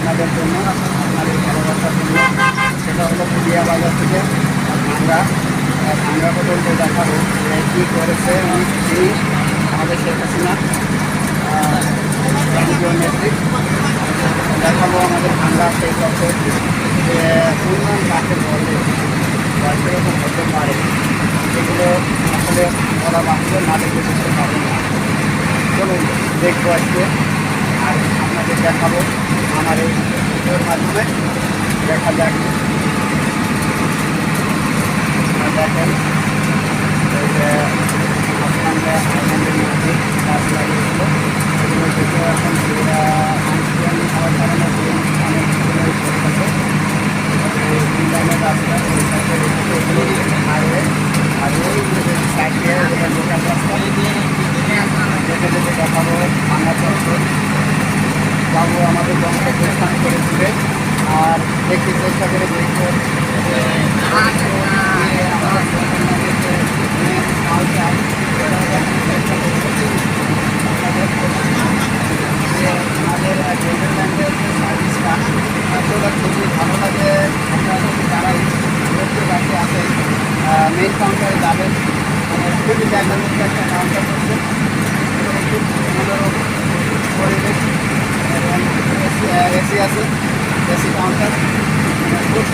আপনাদের জন্য, আপনাদের ভালোবাসার জন্য। সেটা হলো পুলিয়া বাজার থেকে ভাঙ্গা পর্যন্ত দেখাবো কী করেছে তিনি, আমাদের শেখ হাসিনা কেন্দ্রীয় নেত্রী। দেখাবো আমাদের ভাঙ্গা সেই পথে যে উন্নয়ন কাকে বলে বা সেরকম হতে পারে, সেগুলো আসলে বলা বাহিরে না দেখে বুঝতে পারবে না। চলুন দেখবো আজকে, আর আপনাদের দেখাবো আমার এই ভিডিওর মাধ্যমে। দেখা যাক। দেখেন এই যে আইল্যান্ডের মধ্যে গাছ লাগিয়েছিল, সেগুলো থেকে এখন আইনস্টাইন হওয়ার কারণে অনেক করতেছে। ইন্ডিয়ানের রাস্তা ওই সাইডে রেখেছে, এগুলো হাইওয়ে, আর ওই সাইডে লোকাল রাস্তা যেতে যেতে দেখাবো ভাঙ্গা চত্বর। বাবু আমাদের জমিতে প্রস্থান করেছিলে, আর দেখতে চেষ্টা করে দেখবো আমাদের নেদারল্যান্ডের যে সার্ভিসটা আসলে খুবই ভালো লাগে। আপনারা যদি যারা লোকদের কাছে আসেন মেইন কাউন্টারে যাবেন, খুবই ডাইনামিক একটা কাউন্টার করছে, খুব মনোরম পরিবেশ এবং এসি আছে, এসি কাউন্টার।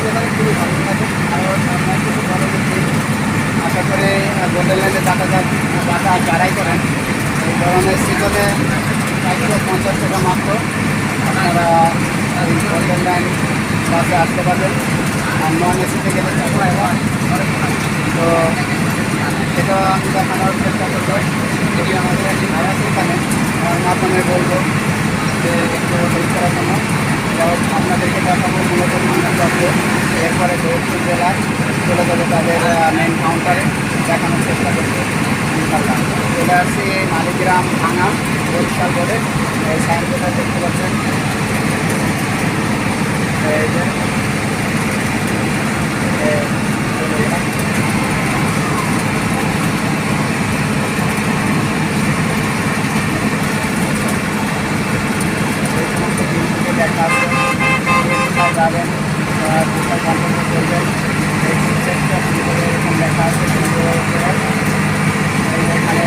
সেখানে খুবই ভালো লাগে। আর আপনার কিছু ভালো দেখি, আশা করে গোল্ডেন লাইনে যাতায়াত যারাই করেন এই ধরনের সিজনে 450 টাকা মাত্র আপনারা এই গোল্ডেন লাইন বাসে আসতে পারবেন। আর নন এসিতে গেলে তো সেটা আমি দেখানোর চেষ্টা করবো। যদি আমাদের একটি ভাই আছে এখানে, আমার মাধ্যমে বলবো যে একটু হেল্প করার জন্য। আপনাদেরকে দেখাবো মূলত আছে, এরপরে জয়পুর জেলায় চলে যাবে তাদের মেন কাউন্টারে, দেখানোর চেষ্টা করবো ইনশাল্লাহ। চলে আসছি মালিগ্রাম ভাঙা বরিশাল রোডে, এই সাইনবোর্ডটা দেখতে পাচ্ছেন। এই যে দেখা আছে, কোথায় যাবেন, কোথায় গন্তব্য করবেন, এরকম লেখা আছে। এখানে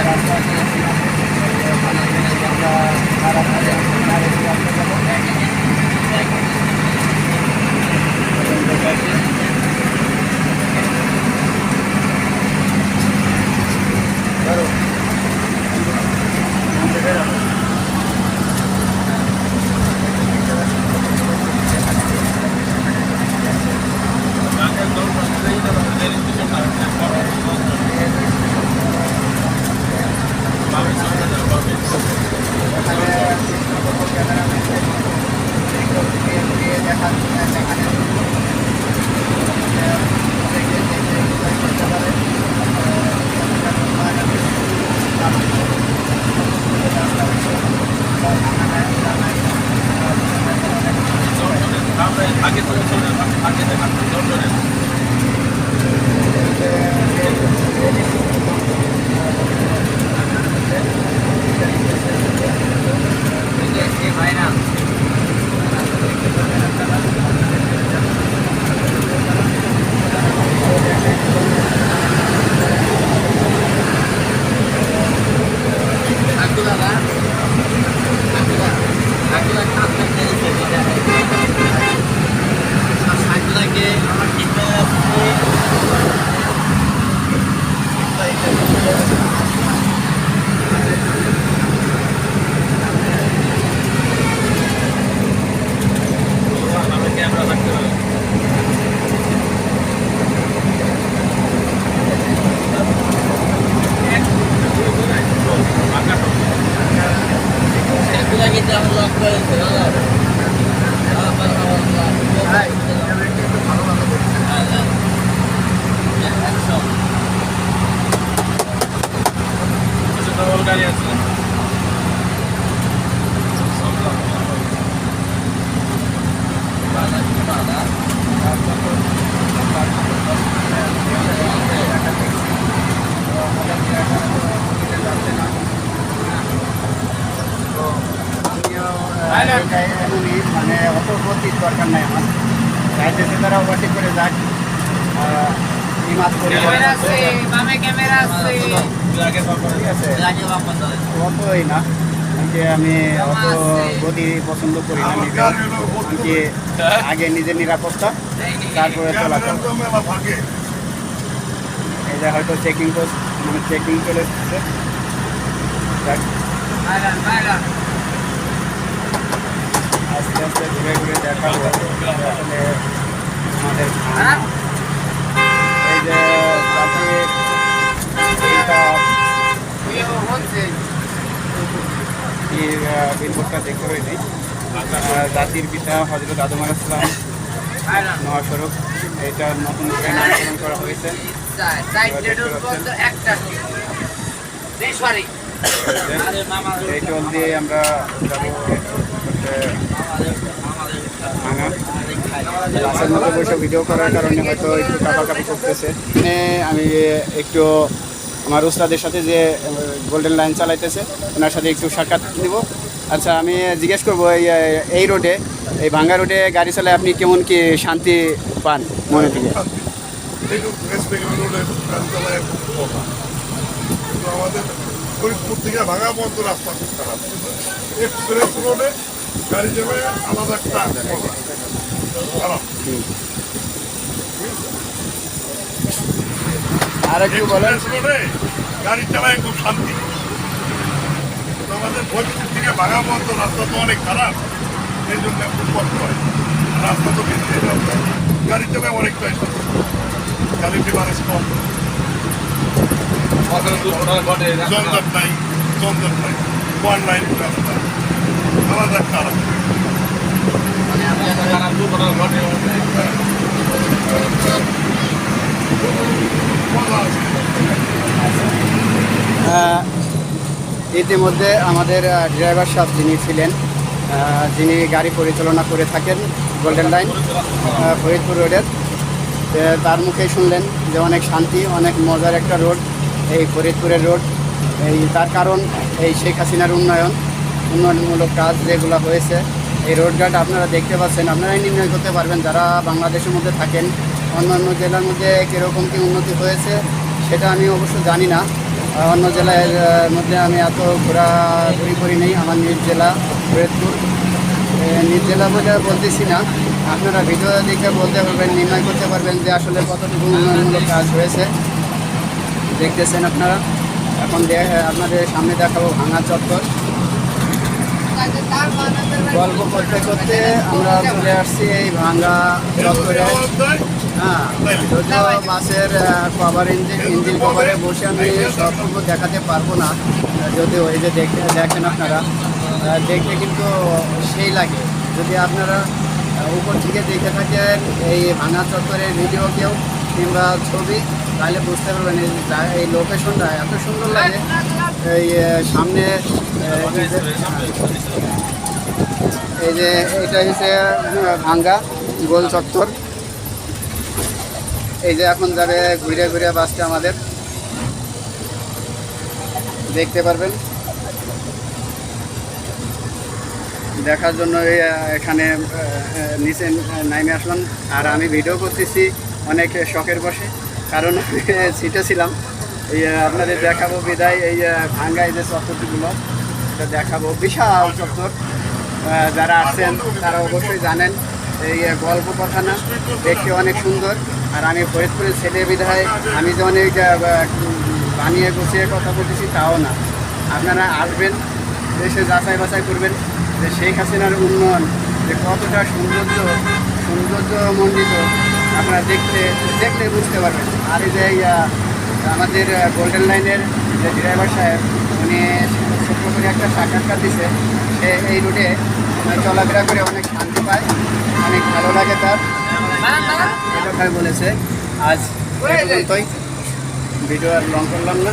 রাস্তা গাড়ি আছে। এটাই এমনই, মানে অত গতির দরকার নাই আমার, চাইতেছে তারা ওভারটেক করে যাক। ঠিক আছে, অতই না, যে আমি অত গতি পছন্দ করি না। কি আগে নিজের নিরাপত্তা, তারপরে চলাচল। এই যে হয়তো চেকিং পোস্ট, মানে চেকিং চলে এসেছে। আস্তে আস্তে ঘুরে ঘুরে দেখাবো আসলে আমাদের এই যে বিলবোর্ডটা দেখতে পাইনি। জাতির পিতা হযরত আদম আলাইহিস সালাম মহাসড়ক, এটা নতুন করে নামকরণ করা হয়েছে। এই টোল দিয়ে আমরা যাবো ভাঙা। বাসের মধ্যে বসে ভিডিও করার কারণে হয়তো একটু কাঁপাকাঁপি করতেছে। আমি একটু আমার উস্তাদের সাথে যে গোল্ডেন লাইন চালাইতেছে ওনার সাথে একটু সাক্ষাৎ নিব। আচ্ছা, আমি জিজ্ঞেস করবো এই রোডে, এই ভাঙ্গা রোডে গাড়ি চালায় আপনি কেমন কি শান্তি পান মনে থেকে? আমাদের ফরিদপুর থেকে ভাঙা পর্যন্ত রাস্তা খুব খারাপ, এক্সপ্রেস রোডে গাড়ি যাবে আলাদা একটা খারাপ। আর একটু বলেন। রোডে গাড়ি চালায় খুব শান্তি। আমাদের ফরিদপুর থেকে ভাঙা পর্যন্ত রাস্তা তো অনেক খারাপ, এই জন্য খুব কষ্ট হয়। রাস্তা তো বেশি গাড়ি চালায় অনেকটাই গাড়ি ডিফারেন্স কম, জঞ্জাট নাই, জঞ্জাট নাই, ওয়ান লাইন রাস্তা আলাদা খারাপ। ইতিমধ্যে আমাদের ড্রাইভার সাহেব যিনি ছিলেন, যিনি গাড়ি পরিচালনা করে থাকেন গোল্ডেন লাইন ফরিদপুর রোডের, তার মুখেই শুনলেন যে অনেক শান্তি, অনেক মজার একটা রোড এই ফরিদপুরের রোড। এই তার কারণ এই শেখ হাসিনার উন্নয়নমূলক কাজ যেগুলো হয়েছে, এই রোডঘাট আপনারা দেখতে পাচ্ছেন। আপনারাই নির্ণয় করতে পারবেন যারা বাংলাদেশের মধ্যে থাকেন, অন্যান্য জেলার মধ্যে কীরকম কী উন্নতি হয়েছে সেটা আমি অবশ্য জানি না। অন্য জেলার মধ্যে আমি এত ঘোরাঘুরি করি নেই। আমার নিজ জেলা ফরিদপুর, নিজ জেলা বলে বলতেছি না, আপনারা ভিডিও দেখে বলতে পারবেন, নির্ণয় করতে পারবেন যে আসলে কতটুকু উন্নয়নমূলক কাজ হয়েছে। দেখতেছেন আপনারা। এখন আপনাদের সামনে দেখাবো ভাঙা চত্বর। গল্প করতে করতে আমরা চলে আসছি এই ভাঙা চত্বরে। হ্যাঁ, যদিও বাসের কভার ইঞ্জিন কভারে বসে আমি সবটুকু দেখাতে পারবো না, যদিও এই যে দেখেন আপনারা, দেখতে কিন্তু সেই লাগে। যদি আপনারা উপর থেকে দেখে থাকেন এই ভাঙা চত্বরের ভিডিও কেউ কিংবা ছবি, তাহলে বুঝতে পারবেন এই লোকেশনটা এত সুন্দর লাগে। এই সামনে এই যে এটা হচ্ছে ভাঙ্গা গোল চত্বর। এই যে এখন যাবে ঘুরে ঘুরে বাসটা আমাদের, দেখতে পারবেন। দেখার জন্য এখানে নিচে নামে আসলাম, আর আমি ভিডিও করতেছি অনেক শখের বসে, কারণ সিটে ছিলাম। এই আপনাদের দেখাবো বিদায় এই ভাঙ্গা এই যে চত্বরগুলো, এটা দেখাবো। বিশাল চত্বর, যারা আসছেন তারা অবশ্যই জানেন। এই গল্প কথা না, দেখতে অনেক সুন্দর। আর আমি ফরিদপুরের ছেলে বিধায় আমি যে অনেক বানিয়ে গুছিয়ে কথা বলতেছি তাও না। আপনারা আসবেন, দেশে যাচাই বাছাই করবেন যে শেখ হাসিনার উন্নয়ন যে কতটা সৌন্দর্যমণ্ডিত, আপনারা দেখলে বুঝতে পারবেন। আর এই যে আমাদের গোল্ডেন লাইনের যে ড্রাইভার সাহেব, উনি ছোট্ট করে একটা সাক্ষাৎকার দিছে, সে এই রুটে চলাফেরা করে অনেক শান্তি পায়, অনেক ভালো লাগে তার, এ কথাই বলেছে। আজ পর্যন্তই, ভিডিও আর লং করলাম না।